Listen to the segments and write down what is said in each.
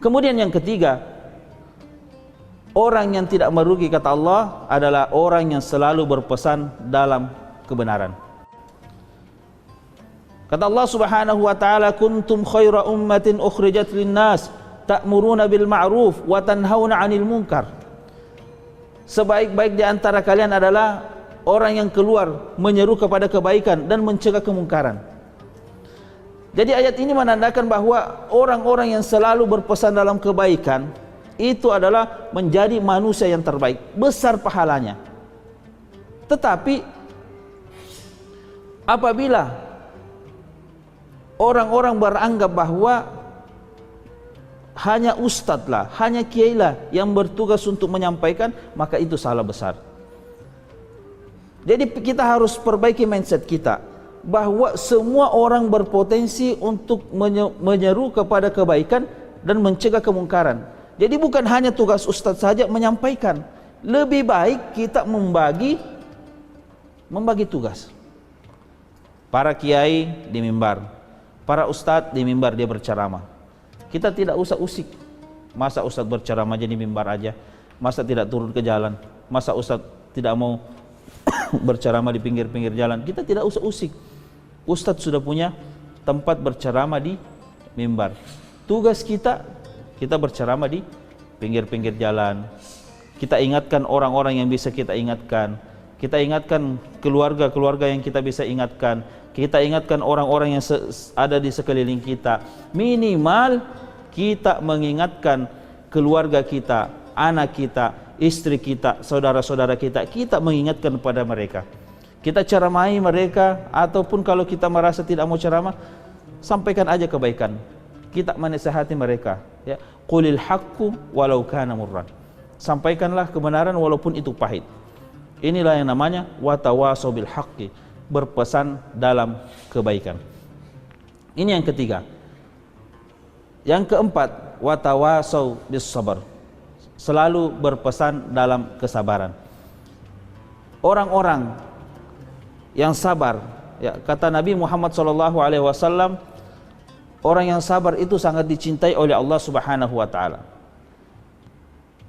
Kemudian yang ketiga, orang yang tidak merugi kata Allah adalah orang yang selalu berpesan dalam kebenaran. Kata Allah Subhanahu wa taala, kuntum khaira ummatin ukhrijat linnas ta'muruna bil ma'ruf wa tanhauna 'anil munkar. Sebaik-baik di antara kalian adalah orang yang keluar menyeru kepada kebaikan dan mencegah kemungkaran. Jadi ayat ini menandakan bahwa orang-orang yang selalu berpesan dalam kebaikan itu adalah menjadi manusia yang terbaik, besar pahalanya. Tetapi apabila orang-orang beranggap bahwa hanya ustadz lah, hanya kiai lah yang bertugas untuk menyampaikan, maka itu salah besar. Jadi kita harus perbaiki mindset kita bahwa semua orang berpotensi untuk menyeru kepada kebaikan dan mencegah kemungkaran. Jadi bukan hanya tugas ustadz saja menyampaikan. Lebih baik kita membagi tugas. Para kiai di mimbar, para ustadz di mimbar dia berceramah. Kita tidak usah usik. Masa ustadz berceramah jadi mimbar aja? Masa tidak turun ke jalan? Masa ustadz tidak mau berceramah di pinggir-pinggir jalan? Kita tidak usah usik. Ustadz sudah punya tempat berceramah di mimbar. Tugas kita berceramah di pinggir-pinggir jalan. Kita ingatkan orang-orang yang bisa kita ingatkan. Kita ingatkan keluarga-keluarga yang kita bisa ingatkan. Kita ingatkan orang-orang yang ada di sekeliling kita. Minimal kita mengingatkan keluarga kita, anak kita, istri kita, saudara-saudara kita. Kita mengingatkan kepada mereka. Kita ceramahi mereka, ataupun kalau kita merasa tidak mau ceramah, sampaikan aja kebaikan. Kita menasihati mereka, ya. Qulil haqqu walau kana murran. Sampaikanlah kebenaran walaupun itu pahit. Inilah yang namanya watawasau bil haqqi, berpesan dalam kebaikan. Ini yang ketiga. Yang keempat, watawasau bis sabar, selalu berpesan dalam kesabaran. Orang-orang yang sabar, ya, kata Nabi Muhammad SAW, orang yang sabar itu sangat dicintai oleh Allah Subhanahu wa taala.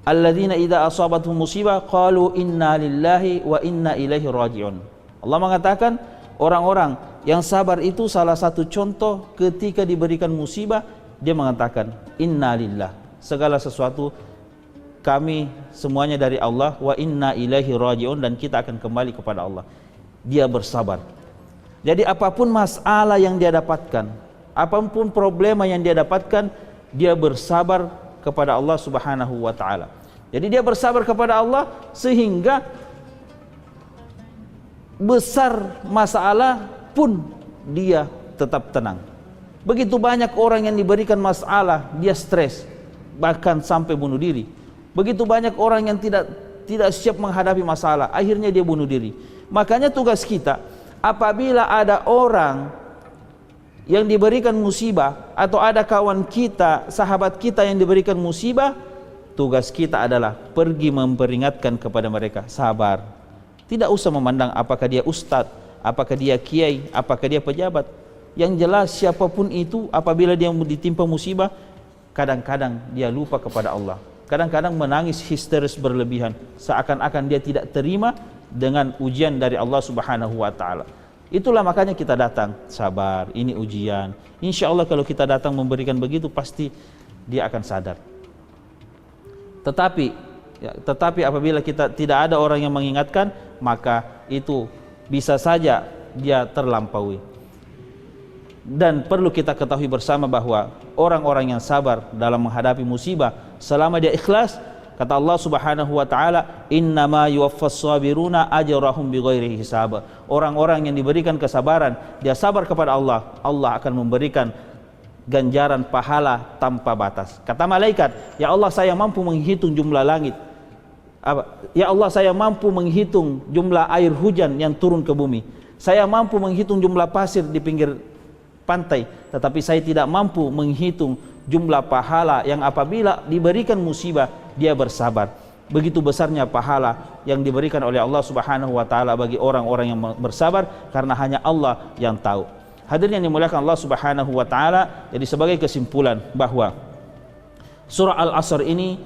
Alladzina idza asabatuhum musibah qalu inna lillahi wa inna ilaihi raji'un. Allah mengatakan orang-orang yang sabar itu salah satu contoh ketika diberikan musibah, dia mengatakan inna lillah, segala sesuatu kami semuanya dari Allah, wa inna ilaihi raji'un, dan kita akan kembali kepada Allah. Dia bersabar. Jadi apapun masalah yang dia dapatkan, apapun problema yang dia dapatkan, dia bersabar kepada Allah Subhanahu wa taala. Jadi dia bersabar kepada Allah sehingga besar masalah pun dia tetap tenang. Begitu banyak orang yang diberikan masalah, dia stres, bahkan sampai bunuh diri. Begitu banyak orang yang tidak siap menghadapi masalah, akhirnya dia bunuh diri. Makanya tugas kita, apabila ada orang yang diberikan musibah, atau ada kawan kita, sahabat kita yang diberikan musibah, tugas kita adalah pergi memperingatkan kepada mereka, sabar. Tidak usah memandang apakah dia ustadz, apakah dia kiai, apakah dia pejabat. Yang jelas siapapun itu, apabila dia ditimpa musibah, kadang-kadang dia lupa kepada Allah. Kadang-kadang menangis histeris berlebihan, seakan-akan dia tidak terima dengan ujian dari Allah Subhanahu wa taala. Itulah makanya kita datang, sabar, ini ujian. Insya Allah kalau kita datang memberikan begitu, pasti dia akan sadar. Tetapi apabila kita tidak ada orang yang mengingatkan, maka itu bisa saja dia terlampaui. Dan perlu kita ketahui bersama bahwa orang-orang yang sabar dalam menghadapi musibah, selama dia ikhlas, kata Allah Subhanahu wa taala, innama yuwaffas sabiruna ajrahum bighairi hisab. Orang-orang yang diberikan kesabaran, dia sabar kepada Allah, Allah akan memberikan ganjaran pahala tanpa batas. Kata malaikat, ya Allah, saya mampu menghitung jumlah langit. Ya Allah, saya mampu menghitung jumlah air hujan yang turun ke bumi. Saya mampu menghitung jumlah pasir di pinggir pantai, tetapi saya tidak mampu menghitung jumlah pahala yang apabila diberikan musibah dia bersabar. Begitu besarnya pahala yang diberikan oleh Allah Subhanahu wa taala bagi orang-orang yang bersabar, karena hanya Allah yang tahu. Hadirin yang dimuliakan Allah Subhanahu wa taala, jadi sebagai kesimpulan bahwa Surah Al-Asr ini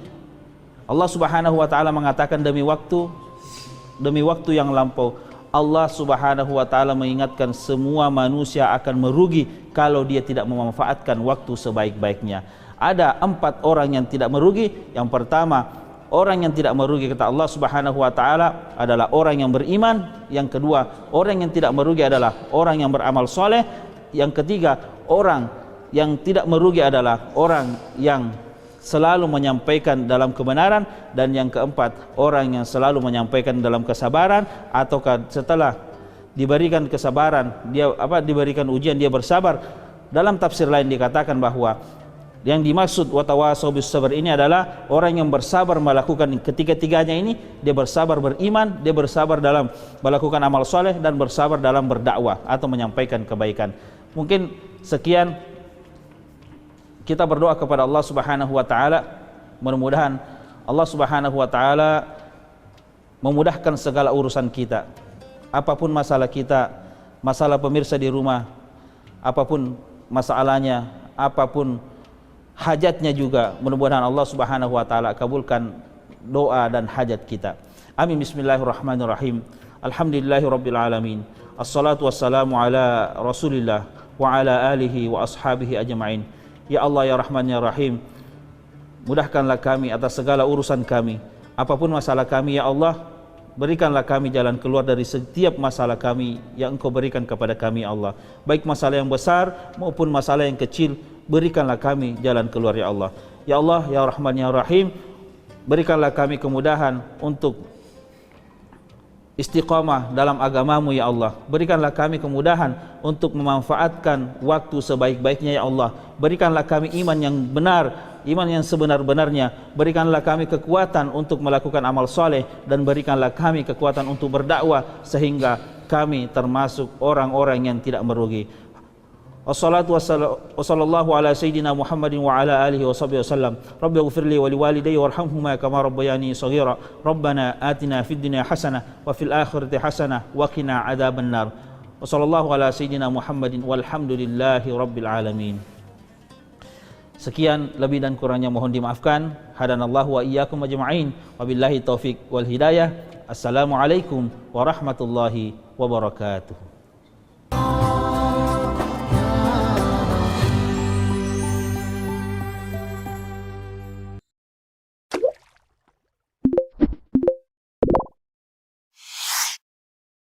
Allah Subhanahu wa taala mengatakan demi waktu yang lampau, Allah Subhanahu wa taala mengingatkan semua manusia akan merugi kalau dia tidak memanfaatkan waktu sebaik-baiknya. Ada 4 orang yang tidak merugi. Yang pertama, orang yang tidak merugi kata Allah Subhanahu wa taala adalah orang yang beriman. Yang kedua, orang yang tidak merugi adalah orang yang beramal soleh. Yang ketiga, orang yang tidak merugi adalah orang yang selalu menyampaikan dalam kebenaran. Dan yang keempat, orang yang selalu menyampaikan dalam kesabaran, atau setelah diberikan kesabaran, diberikan ujian dia bersabar. Dalam tafsir lain dikatakan bahwa yang dimaksud watawasau bis sabr ini adalah orang yang bersabar melakukan ketiga-tiganya ini. Dia bersabar beriman, dia bersabar dalam melakukan amal soleh, dan bersabar dalam berdakwah atau menyampaikan kebaikan. Mungkin sekian, kita berdoa kepada Allah Subhanahu wa taala, mudah-mudahan Allah Subhanahu wa taala memudahkan segala urusan kita. Apapun masalah kita, masalah pemirsa di rumah, apapun masalahnya, apapun hajatnya juga, mudah-mudahan Allah Subhanahu wa taala kabulkan doa dan hajat kita. Amin. Bismillahirrahmanirrahim. Alhamdulillahirabbil alamin. Assalatu wassalamu ala Rasulillah wa ala alihi wa ashabihi ajma'in. Ya Allah ya Rahman ya Rahim, mudahkanlah kami atas segala urusan kami. Apapun masalah kami ya Allah, berikanlah kami jalan keluar dari setiap masalah kami yang Engkau berikan kepada kami ya Allah. Baik masalah yang besar maupun masalah yang kecil, berikanlah kami jalan keluar ya Allah. Ya Allah ya Rahman ya Rahim, berikanlah kami kemudahan untuk istiqamah dalam agamamu ya Allah. Berikanlah kami kemudahan untuk memanfaatkan waktu sebaik-baiknya ya Allah. Berikanlah kami iman yang benar, iman yang sebenar-benarnya. Berikanlah kami kekuatan untuk melakukan amal soleh, dan berikanlah kami kekuatan untuk berdakwah sehingga kami termasuk orang-orang yang tidak merugi. Wassalatu wassallallahu ala sayyidina Muhammadin wa ala alihi wa sahbihi wasallam. Rabbi ighfirli wa liwalidayya warhamhuma kama rabbayani shaghira. Rabbana atina fid dunya hasanah wa fil akhirati hasanah wa qina adzaban nar. Wassallallahu ala sayyidina Muhammadin walhamdulillahi rabbil alamin. Sekian, lebih dan kurangnya mohon dimaafkan. Hadanallahu wa iyyakum ajma'in. Wabillahi taufik wal hidayah. Assalamualaikum warahmatullahi wabarakatuh.